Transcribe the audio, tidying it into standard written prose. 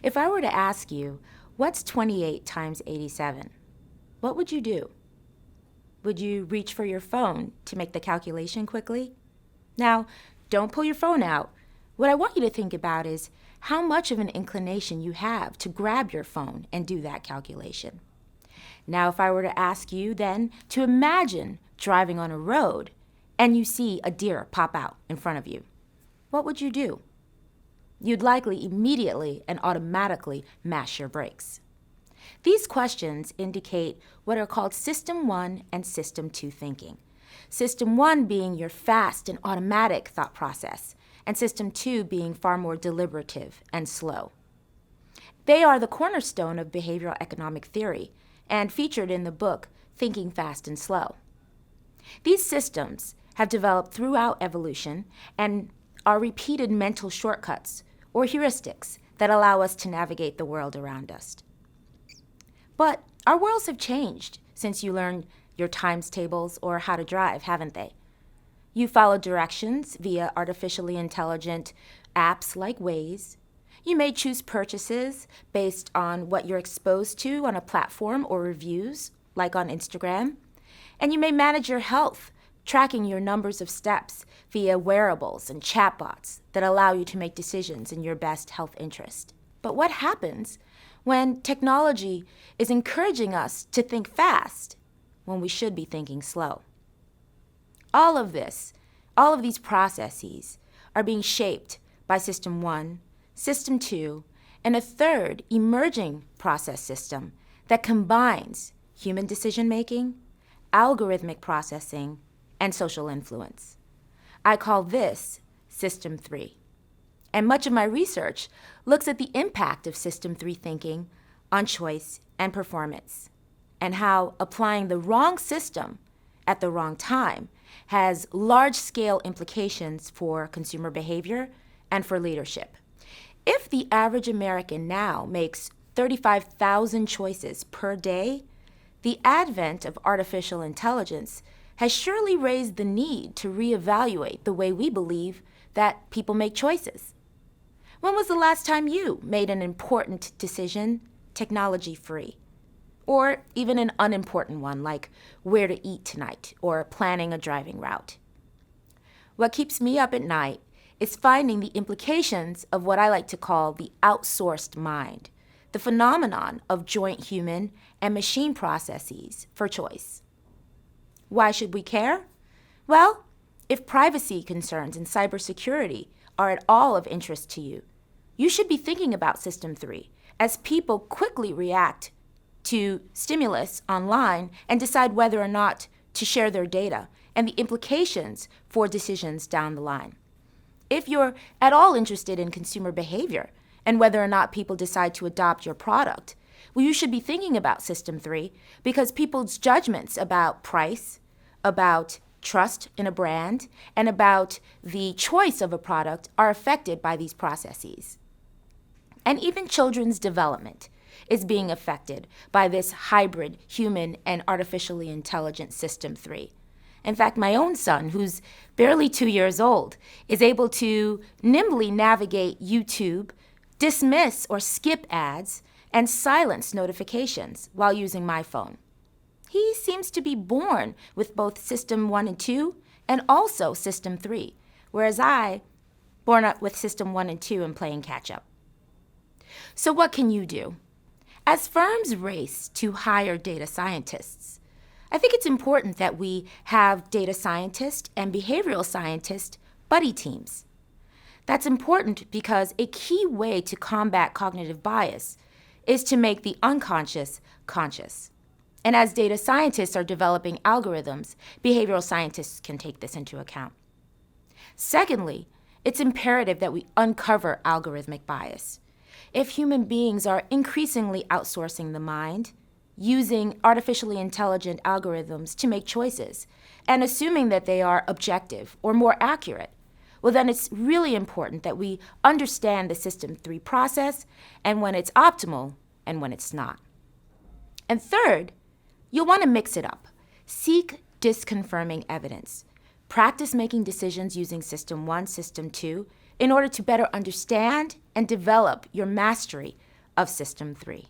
If I were to ask you, what's 28 times 87? What would you do? Would you reach for your phone to make the calculation quickly? Now, don't pull your phone out. What I want you to think about is how much of an inclination you have to grab your phone and do that calculation. Now, if I were to ask you then to imagine driving on a road and you see a deer pop out in front of you, what would you do? You'd likely immediately and automatically mash your brakes. These questions indicate what are called System 1 and System 2 thinking. System 1 being your fast and automatic thought process, and System 2 being far more deliberative and slow. They are the cornerstone of behavioral economic theory and featured in the book Thinking Fast and Slow. These systems have developed throughout evolution and are repeated mental shortcuts or heuristics that allow us to navigate the world around us. But our worlds have changed since you learned your times tables or how to drive, haven't they? You follow directions via artificially intelligent apps like Waze. You may choose purchases based on what you're exposed to on a platform or reviews, like on Instagram. And you may manage your health, tracking your numbers of steps via wearables and chatbots that allow you to make decisions in your best health interest. But what happens when technology is encouraging us to think fast when we should be thinking slow? All of these processes are being shaped by System 1, System 2, and a third emerging process system that combines human decision-making, algorithmic processing, and social influence. I call this System 3. And much of my research looks at the impact of System 3 thinking on choice and performance, and how applying the wrong system at the wrong time has large-scale implications for consumer behavior and for leadership. If the average American now makes 35,000 choices per day, the advent of artificial intelligence has surely raised the need to reevaluate the way we believe that people make choices. When was the last time you made an important decision technology-free? Or even an unimportant one like where to eat tonight or planning a driving route? What keeps me up at night is finding the implications of what I like to call the outsourced mind, the phenomenon of joint human and machine processes for choice. Why should we care? Well, if privacy concerns and cybersecurity are at all of interest to you, you should be thinking about System 3 as people quickly react to stimulus online and decide whether or not to share their data and the implications for decisions down the line. If you're at all interested in consumer behavior and whether or not people decide to adopt your product, well, you should be thinking about System 3 because people's judgments about price, about trust in a brand, and about the choice of a product are affected by these processes. And even children's development is being affected by this hybrid human and artificially intelligent System 3. In fact, my own son, who's barely 2 years old, is able to nimbly navigate YouTube, dismiss or skip ads, and silence notifications while using my phone. He seems to be born with both System 1 and 2 and also System 3, whereas I, born up with System 1 and 2 and playing catch-up. So what can you do? As firms race to hire data scientists, I think it's important that we have data scientists and behavioral scientist buddy teams. That's important because a key way to combat cognitive bias is to make the unconscious conscious. And as data scientists are developing algorithms, behavioral scientists can take this into account. Secondly, it's imperative that we uncover algorithmic bias. If human beings are increasingly outsourcing the mind, using artificially intelligent algorithms to make choices, and assuming that they are objective or more accurate, well, then it's really important that we understand the System 3 process and when it's optimal and when it's not. And third, you'll want to mix it up. Seek disconfirming evidence. Practice making decisions using System 1, System 2, in order to better understand and develop your mastery of System 3.